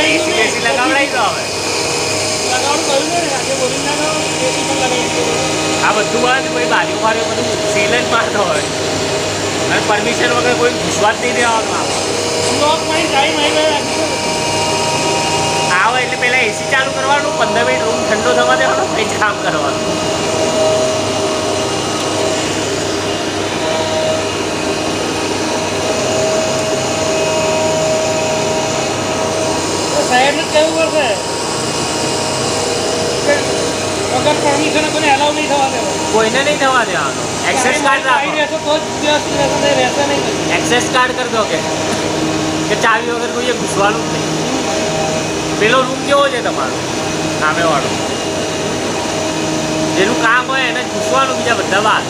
એસી લગાવડાવી દો હવે. આ બધું બંધ, કોઈ બાજુ માર્યો બધું સીલ જ મારતો હોય અને પરમિશન વગર કોઈ ઘૂસવા જ નહીં દેવાનું. આવે એટલે પહેલાં એસી ચાલુ કરવાનું, 15 મિનિટ રૂમ ઠંડો થવા દેવાનો, પછી કામ કરવાનું. સાહેબને કેવું પડશે વગર પરમિશન કોઈને એલાઉ નહીં થવા દેવાનું, કોઈને નહીં થવા દેવાનું. એક્સેસ કાર્ડ રાખો, રહેશો તો જ રહેશે નહીં. એક્સેસ કાર્ડ કરી દો કે ચાવી વગર કોઈએ ઘૂસવાનું જ નહીં. પેલો રૂમ કેવો છે તમારો સામેવાળો, જેનું કામ હોય એને ઘૂસવાનું, બીજા બધા બહાર.